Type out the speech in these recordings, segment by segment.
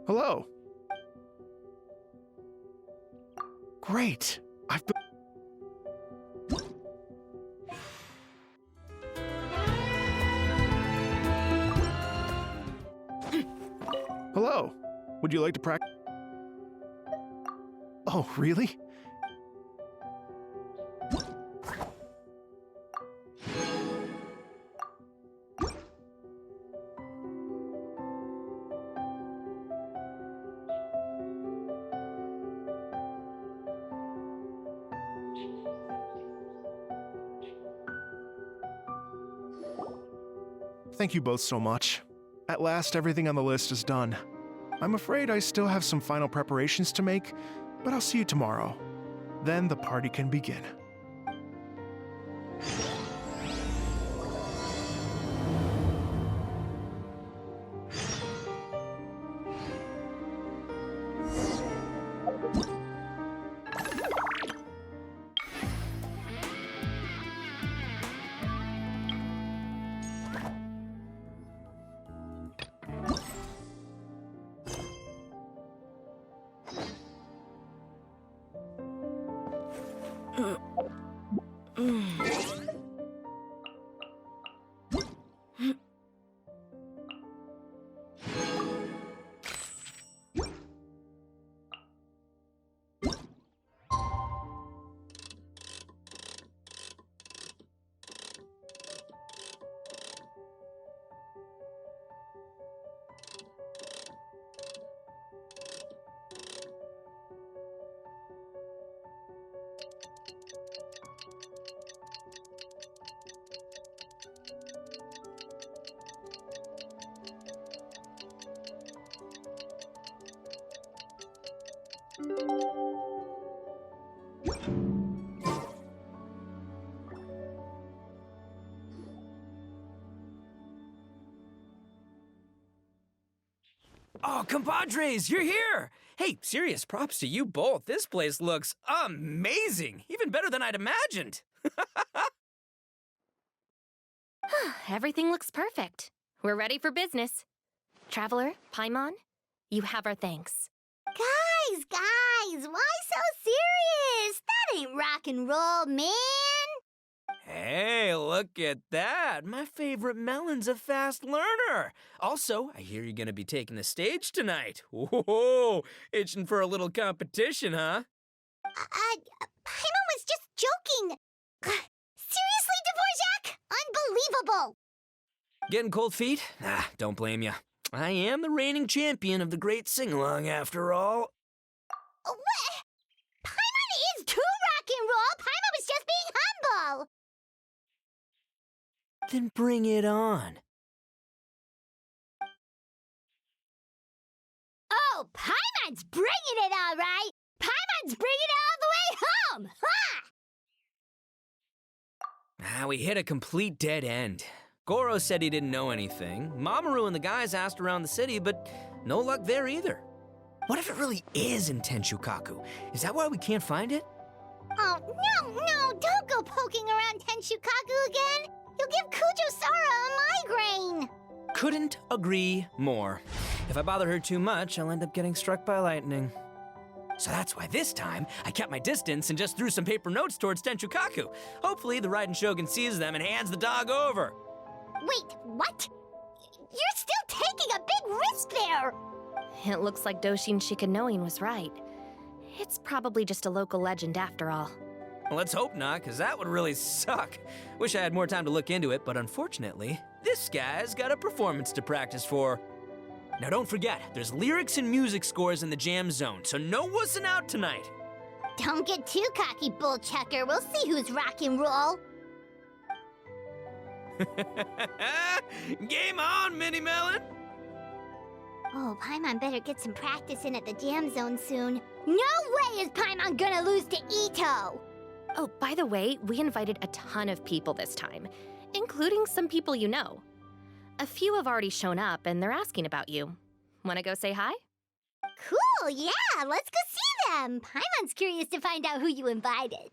Hello. Great. I've been... Hello. Would you like to practice? Oh, really? Thank you both so much. At last, everything on the list is done. I'm afraid I still have some final preparations to make, but I'll see you tomorrow. Then the party can begin. Oh, compadres, you're here! Hey, serious props to you both. This place looks amazing. Even better than I'd imagined. Everything looks perfect. We're ready for business. Traveler, Paimon, you have our thanks. Guys, why so serious? That ain't rock and roll, man. Hey, look at that. My favorite melon's a fast learner. Also, I hear you're gonna be taking the stage tonight. Whoa, itching for a little competition, huh? Paimon was just joking. Seriously, Dvorak? Unbelievable. Getting cold feet? Nah, don't blame ya. I am the reigning champion of the great sing-along, after all. What? Paimon is too rock and roll. Paimon was just being humble. Then bring it on. Oh, Paimon's bringing it all right. Paimon's bringing it all the way home. Ha! We hit a complete dead end. Goro said he didn't know anything. Mamoru and the guys asked around the city, but no luck there either. What if it really is in Tenshukaku? Is that why we can't find it? Oh, no, don't go poking around Tenshukaku again. You'll give Kujo-Sara a migraine. Couldn't agree more. If I bother her too much, I'll end up getting struck by lightning. So that's why this time, I kept my distance and just threw some paper notes towards Tenshukaku. Hopefully the Raiden Shogun sees them and hands the dog over. Wait, what? You're still taking a big risk there. It looks like Doshin Shikanoin was right. It's probably just a local legend after all. Well, let's hope not, because that would really suck. Wish I had more time to look into it, but unfortunately, this guy's got a performance to practice for. Now don't forget, there's lyrics and music scores in the jam zone, so no wussing out tonight. Don't get too cocky, bullchucker. We'll see who's rock and roll. Game on, Mini Melon! Oh, Paimon better get some practice in at the jam zone soon. No way is Paimon gonna lose to Ito! Oh, by the way, we invited a ton of people this time, including some people you know. A few have already shown up, and they're asking about you. Wanna go say hi? Cool, yeah, let's go see them. Paimon's curious to find out who you invited.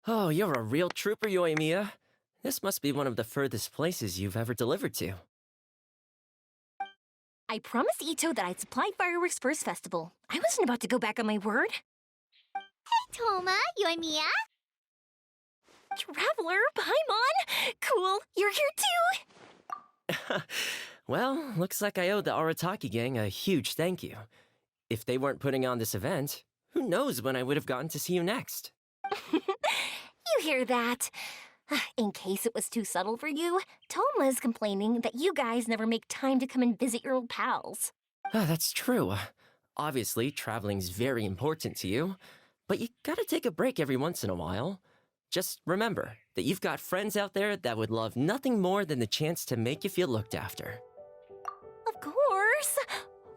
Oh, you're a real trooper, Yoimiya. This must be one of the furthest places you've ever delivered to. I promised Ito that I'd supply fireworks for his festival. I wasn't about to go back on my word. Hey, Toma, Yoimiya. Traveler, Paimon! Cool, you're here too! Well, looks like I owe the Arataki gang a huge thank you. If they weren't putting on this event, who knows when I would have gotten to see you next. You hear that? In case it was too subtle for you, Toma's complaining that you guys never make time to come and visit your old pals. That's true. Obviously, traveling's very important to you, but you gotta take a break every once in a while. Just remember that you've got friends out there that would love nothing more than the chance to make you feel looked after. Of course!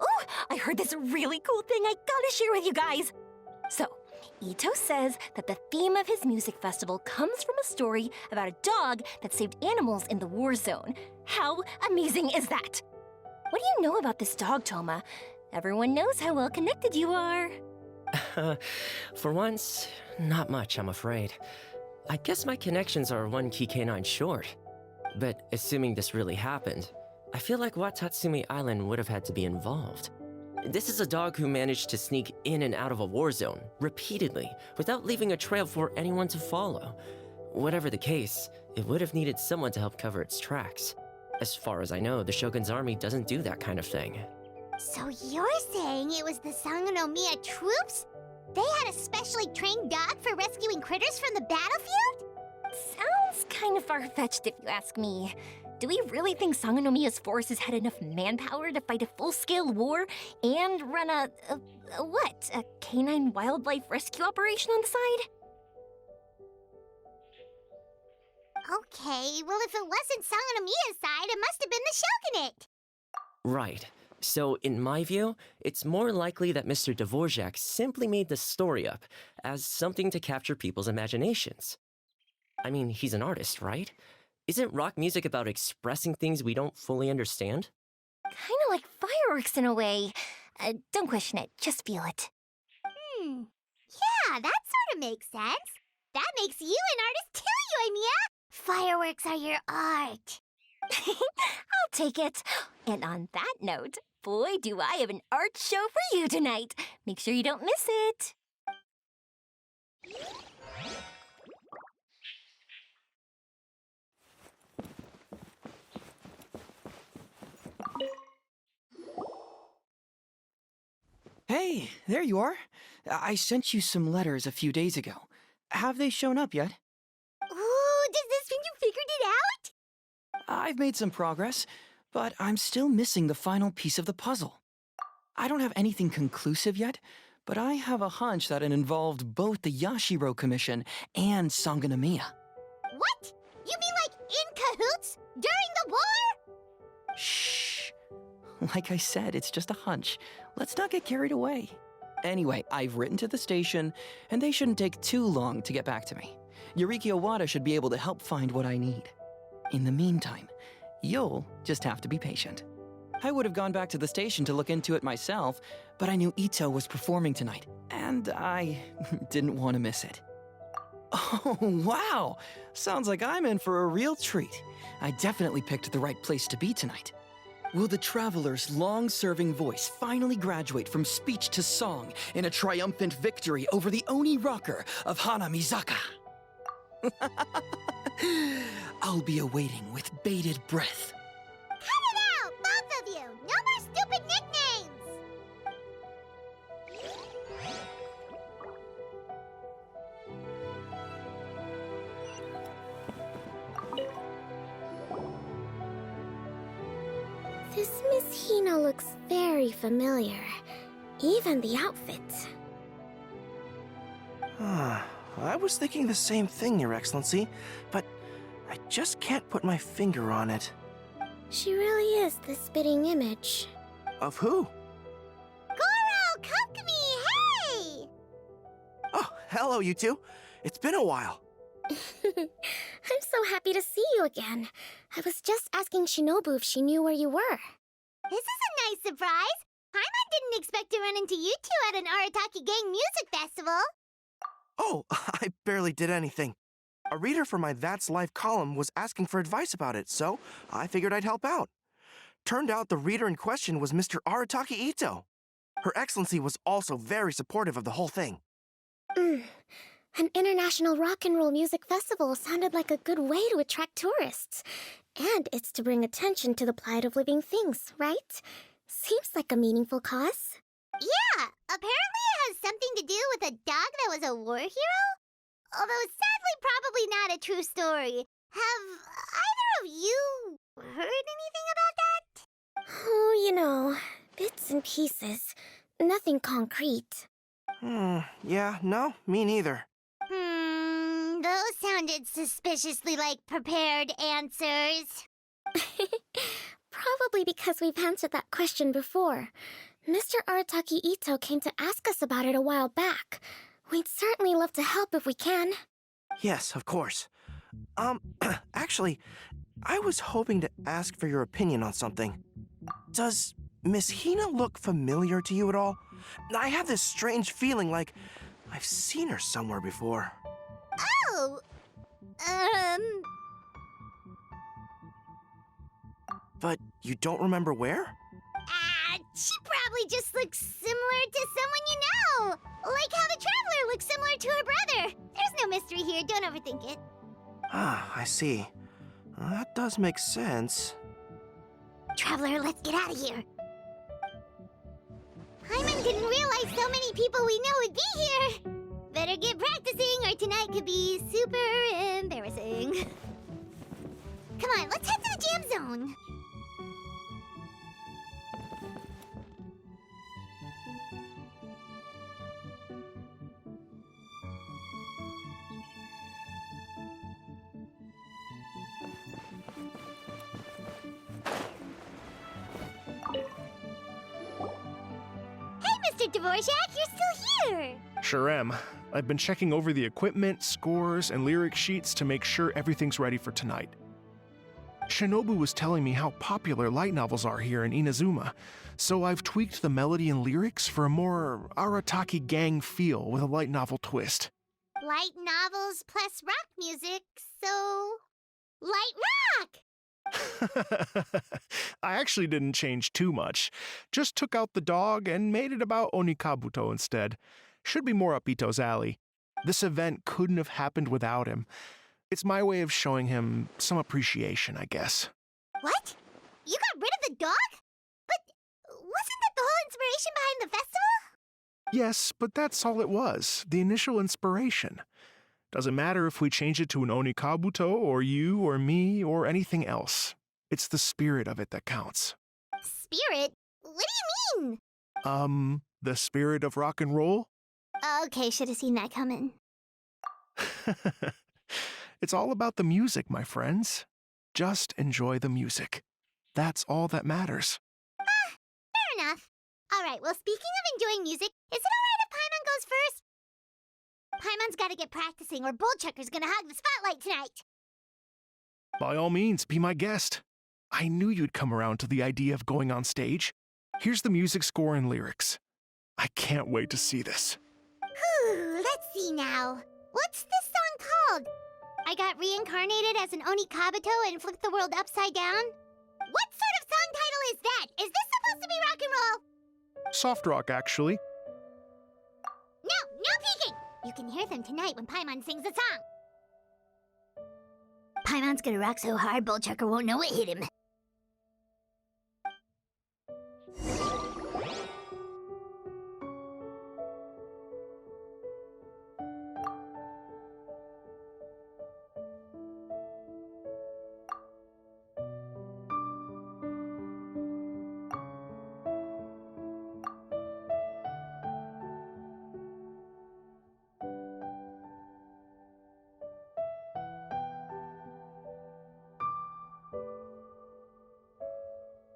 Oh, I heard this really cool thing I gotta share with you guys! So, Ito says that the theme of his music festival comes from a story about a dog that saved animals in the war zone. How amazing is that? What do you know about this dog, Toma? Everyone knows how well connected you are. For once, not much, I'm afraid. I guess my connections are one key canine short. But assuming this really happened, I feel like Watatsumi Island would have had to be involved. This is a dog who managed to sneak in and out of a war zone, repeatedly, without leaving a trail for anyone to follow. Whatever the case, it would have needed someone to help cover its tracks. As far as I know, the Shogun's army doesn't do that kind of thing. So you're saying it was the Sangonomiya troops? They had a specially trained dog for rescuing critters from the battlefield? Sounds kind of far-fetched if you ask me. Do we really think Sangonomiya's forces had enough manpower to fight a full-scale war and run a canine wildlife rescue operation on the side? Okay, well if it wasn't Sangonomiya's side, it must have been the Shogunate. Right. So, in my view, it's more likely that Mr. Dvorak simply made the story up as something to capture people's imaginations. I mean, he's an artist, right? Isn't rock music about expressing things we don't fully understand? Kinda like fireworks in a way. Don't question it, just feel it. Yeah, that sort of makes sense. That makes you an artist too, Yoimiya. Fireworks are your art. I'll take it. And on that note, boy, do I have an art show for you tonight. Make sure you don't miss it. Hey, there you are. I sent you some letters a few days ago. Have they shown up yet? Ooh, does this mean you figured it out? I've made some progress, but I'm still missing the final piece of the puzzle. I don't have anything conclusive yet, but I have a hunch that it involved both the Yashiro Commission and Sangonomiya. What? You mean like in cahoots? During the war? Shh. Like I said, it's just a hunch. Let's not get carried away. Anyway, I've written to the station, and they shouldn't take too long to get back to me. Yuriki Owada should be able to help find what I need. In the meantime, you'll just have to be patient. I would have gone back to the station to look into it myself, but I knew Ito was performing tonight, and I didn't want to miss it. Oh, wow! Sounds like I'm in for a real treat. I definitely picked the right place to be tonight. Will the traveler's long-serving voice finally graduate from speech to song in a triumphant victory over the Oni rocker of Hanamizaka? I'll be awaiting with bated breath. Cut it out, both of you! No more stupid nicknames! This Miss Hina looks very familiar. Even the outfit. I was thinking the same thing, Your Excellency, but I just can't put my finger on it. She really is the spitting image. Of who? Goro, Kokumi, hey! Oh, hello, you two. It's been a while. I'm so happy to see you again. I was just asking Shinobu if she knew where you were. This is a nice surprise. Paimon didn't expect to run into you two at an Arataki Gang music festival. Oh, I barely did anything. A reader for my That's Life column was asking for advice about it, so I figured I'd help out. Turned out the reader in question was Mr. Arataki Ito. Her Excellency was also very supportive of the whole thing. An international rock and roll music festival sounded like a good way to attract tourists. And it's to bring attention to the plight of living things, right? Seems like a meaningful cause. Yeah, apparently it has something to do with a dog that was a war hero? Although sadly probably not a true story. Have either of you heard anything about that? Oh, bits and pieces. Nothing concrete. Yeah, no, me neither. Those sounded suspiciously like prepared answers. Probably because we've answered that question before. Mr. Arataki Ito came to ask us about it a while back. We'd certainly love to help if we can. Yes, of course. Actually, I was hoping to ask for your opinion on something. Does Miss Hina look familiar to you at all? I have this strange feeling like I've seen her somewhere before. Oh! But you don't remember where? She probably just looks similar to someone you know. Like how the Traveler looks similar to her brother. There's no mystery here, don't overthink it. Ah, I see. That does make sense. Traveler, let's get out of here. Paimon didn't realize so many people we know would be here. Better get practicing or tonight could be super embarrassing. Come on, let's head to the jam zone. Mr. Dvorak, you're still here! Sure am. I've been checking over the equipment, scores, and lyric sheets to make sure everything's ready for tonight. Shinobu was telling me how popular light novels are here in Inazuma, so I've tweaked the melody and lyrics for a more Arataki gang feel with a light novel twist. Light novels plus rock music, so... light rock! I actually didn't change too much. Just took out the dog and made it about Onikabuto instead. Should be more up Ito's alley. This event couldn't have happened without him. It's my way of showing him some appreciation, I guess. What? You got rid of the dog? But wasn't that the whole inspiration behind the festival? Yes, but that's all it was. The initial inspiration. Doesn't matter if we change it to an Onikabuto, or you, or me, or anything else. It's the spirit of it that counts. Spirit? What do you mean? The spirit of rock and roll? Okay, should have seen that coming. It's all about the music, my friends. Just enjoy the music. That's all that matters. Fair enough. Alright, well, speaking of enjoying music, is it alright if Paimon goes first? Paimon's gotta get practicing or Bullchucker's gonna hog the spotlight tonight. By all means, be my guest. I knew you'd come around to the idea of going on stage. Here's the music score and lyrics. I can't wait to see this. Whew, let's see now. What's this song called? I got reincarnated as an Onikabuto and flipped the world upside down? What sort of song title is that? Is this supposed to be rock and roll? Soft rock, actually. No peeking! You can hear them tonight when Paimon sings the song. Paimon's gonna rock so hard, Bullchucker won't know what hit him.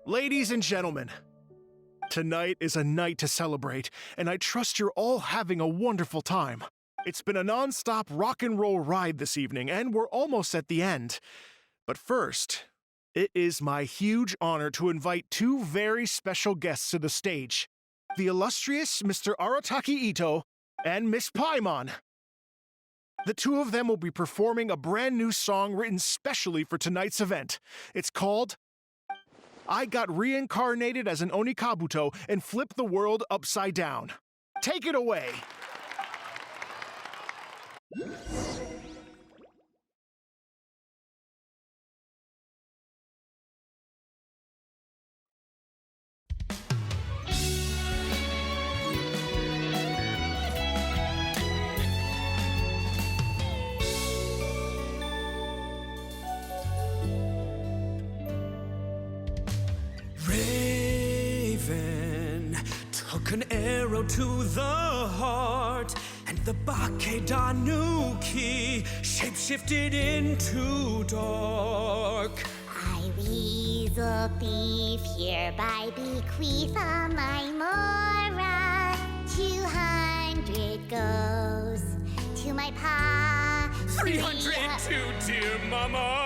Ladies and gentlemen, tonight is a night to celebrate, and I trust you're all having a wonderful time. It's been a non-stop rock and roll ride this evening, and we're almost at the end. But first, it is my huge honor to invite two very special guests to the stage. The illustrious Mr. Arataki Ito and Miss Paimon. The two of them will be performing a brand new song written specially for tonight's event. It's called I Got Reincarnated as an Onikabuto and Flipped the World Upside Down. Take it away! took an arrow to the heart, and the Bakedanuki shapeshifted into dark. I, weasel thief, hereby bequeath a my mora. 200 goes to my pa. 300 to dear mama.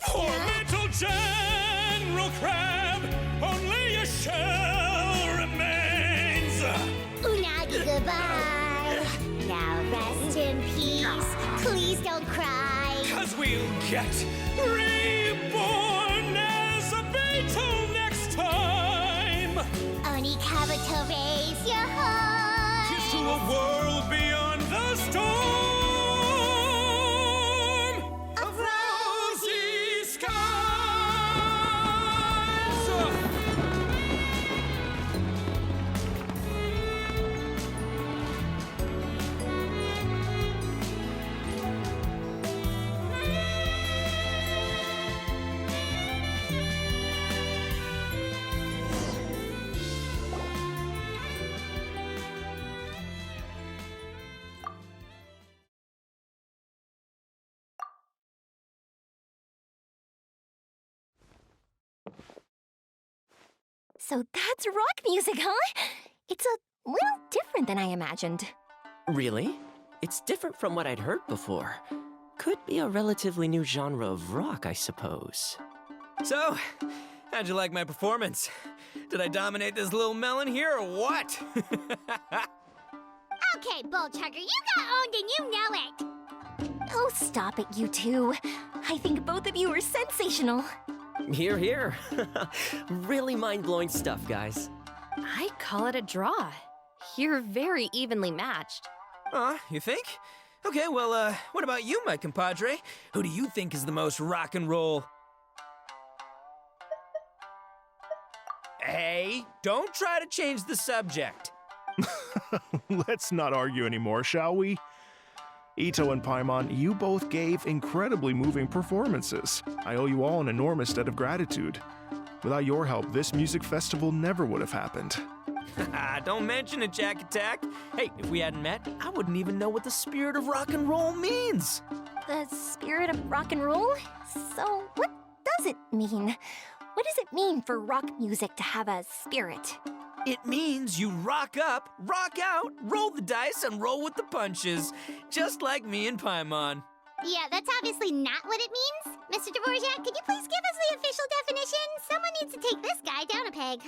Poor little General Crab, only a shell remains. Unagi, goodbye. Now rest in peace. Please don't cry. 'Cause we'll get reborn as a beetle next time. Oni Kabuto, raise your heart. Here's to a world beyond the storm of rosy skies. So that's rock music, huh? It's a little different than I imagined. Really? It's different from what I'd heard before. Could be a relatively new genre of rock, I suppose. So, how'd you like my performance? Did I dominate this little melon here or what? Okay, Bullchugger, you got owned and you know it. Oh, stop it, you two. I think both of you are sensational. Here, here. Really mind-blowing stuff, guys. I call it a draw. You're very evenly matched. You think? Okay, well, what about you, my compadre? Who do you think is the most rock and roll? Hey, don't try to change the subject. Let's not argue anymore, shall we? Ito and Paimon, you both gave incredibly moving performances. I owe you all an enormous debt of gratitude. Without your help, this music festival never would have happened. Don't mention it, Jack Attack. Hey, if we hadn't met, I wouldn't even know what the spirit of rock and roll means. The spirit of rock and roll? So, what does it mean? What does it mean for rock music to have a spirit? It means you rock up, rock out, roll the dice, and roll with the punches. Just like me and Paimon. Yeah, that's obviously not what it means. Mr. Dvorak, could you please give us the official definition? Someone needs to take this guy down a peg.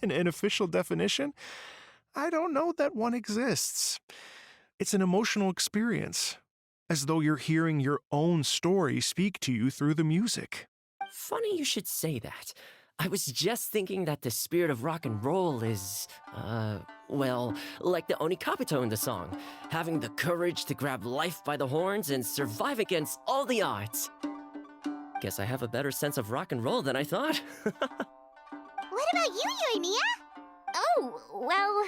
An official definition? I don't know that one exists. It's an emotional experience, as though you're hearing your own story speak to you through the music. Funny you should say that. I was just thinking that the spirit of rock and roll is, well, like the Onikabuto in the song, having the courage to grab life by the horns and survive against all the odds. Guess I have a better sense of rock and roll than I thought. What about you, Yoimiya? Oh, well,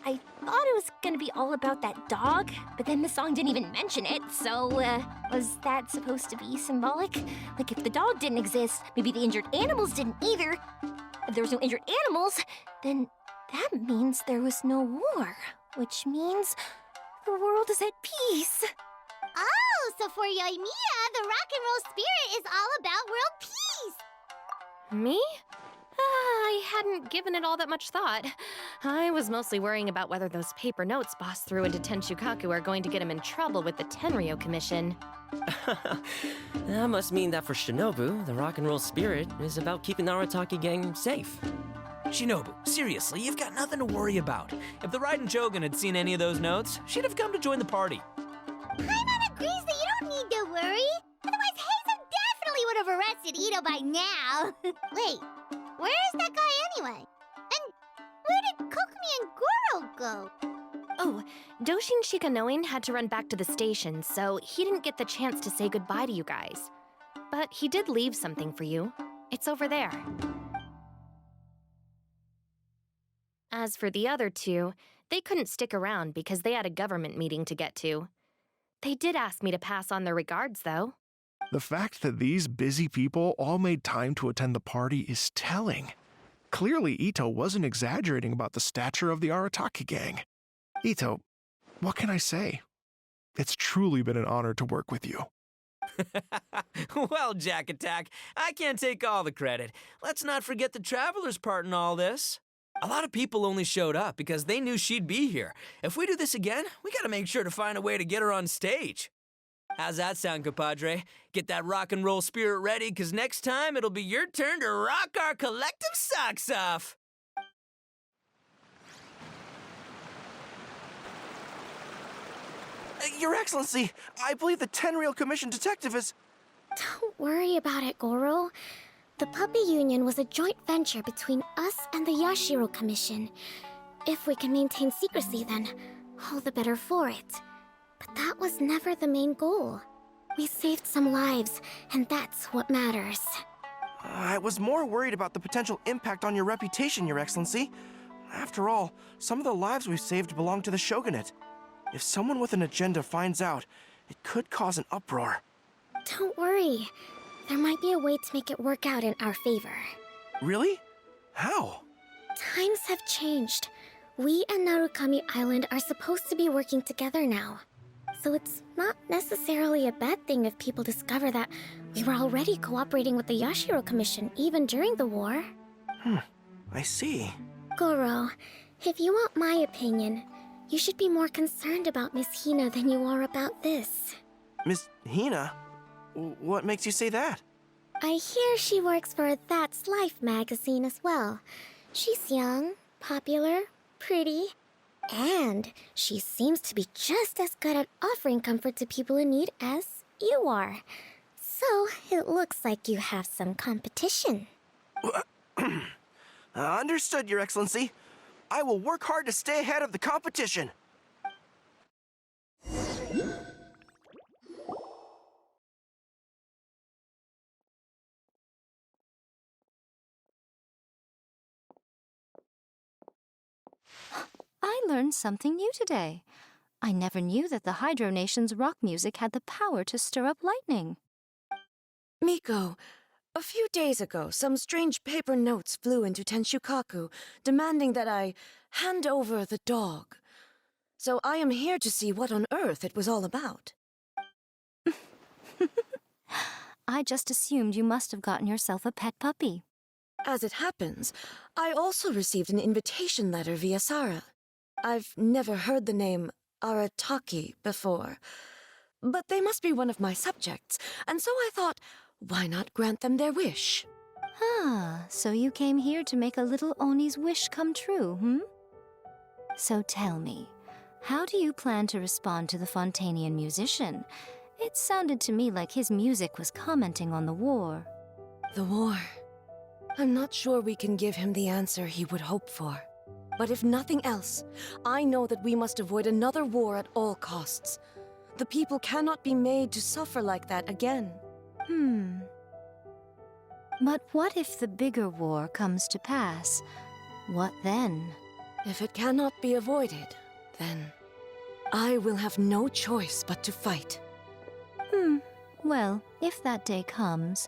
I thought it was gonna be all about that dog, but then the song didn't even mention it, so, was that supposed to be symbolic? Like, if the dog didn't exist, maybe the injured animals didn't either. If there was no injured animals, then that means there was no war, which means the world is at peace. Oh, so for Yoimiya, the rock and roll spirit is all about world peace. Me? I hadn't given it all that much thought. I was mostly worrying about whether those paper notes Boss threw into Tenchukaku are going to get him in trouble with the Tenryo Commission. That must mean that for Shinobu, the rock and roll spirit is about keeping the Arataki gang safe. Shinobu, seriously, you've got nothing to worry about. If the Raiden Jogan had seen any of those notes, she'd have come to join the party. Paimon agrees that you don't need to worry. Otherwise, Heizo definitely would have arrested Ito by now. Wait, where is that guy anyway? And where did Kokumi and Goro go? Oh, Doshin Shikanoin had to run back to the station, so he didn't get the chance to say goodbye to you guys. But he did leave something for you. It's over there. As for the other two, they couldn't stick around because they had a government meeting to get to. They did ask me to pass on their regards, though. The fact that these busy people all made time to attend the party is telling. Clearly, Ito wasn't exaggerating about the stature of the Arataki gang. Ito, what can I say? It's truly been an honor to work with you. Well, Jack Attack, I can't take all the credit. Let's not forget the Traveler's part in all this. A lot of people only showed up because they knew she'd be here. If we do this again, we gotta make sure to find a way to get her on stage. How's that sound, compadre? Get that rock and roll spirit ready, because next time it'll be your turn to rock our collective socks off. Your Excellency, I believe the Tenryou Commission detective is... Don't worry about it, Goro. The Puppy Union was a joint venture between us and the Yashiro Commission. If we can maintain secrecy, then all the better for it. But that was never the main goal. We saved some lives, and that's what matters. I was more worried about the potential impact on your reputation, Your Excellency. After all, some of the lives we've saved belong to the Shogunate. If someone with an agenda finds out, it could cause an uproar. Don't worry. There might be a way to make it work out in our favor. Really? How? Times have changed. We and Narukami Island are supposed to be working together now. So it's not necessarily a bad thing if people discover that we were already cooperating with the Yashiro Commission even during the war. I see. Goro, if you want my opinion, you should be more concerned about Miss Hina than you are about this. Miss Hina? What makes you say that? I hear she works for That's Life magazine as well. She's young, popular, pretty, and she seems to be just as good at offering comfort to people in need as you are. So it looks like you have some competition. Understood, Your Excellency. I will work hard to stay ahead of the competition. I learned something new today. I never knew that the Hydro Nation's rock music had the power to stir up lightning. Miko, a few days ago, some strange paper notes flew into Tenshukaku, demanding that I hand over the dog. So I am here to see what on earth it was all about. I just assumed you must have gotten yourself a pet puppy. As it happens, I also received an invitation letter via Sara. I've never heard the name Arataki before, but they must be one of my subjects, and so I thought, why not grant them their wish? Ah, so you came here to make a little Oni's wish come true, So tell me, how do you plan to respond to the Fontanian musician? It sounded to me like his music was commenting on the war. The war. I'm not sure we can give him the answer he would hope for. But if nothing else, I know that we must avoid another war at all costs. The people cannot be made to suffer like that again. But what if the bigger war comes to pass? What then? If it cannot be avoided, then I will have no choice but to fight. Well, if that day comes,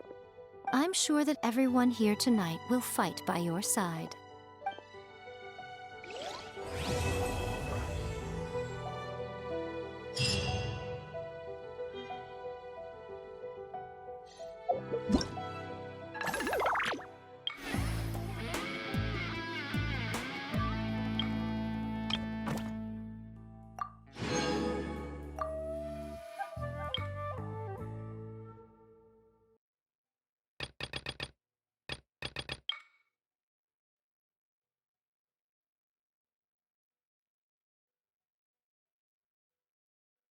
I'm sure that everyone here tonight will fight by your side.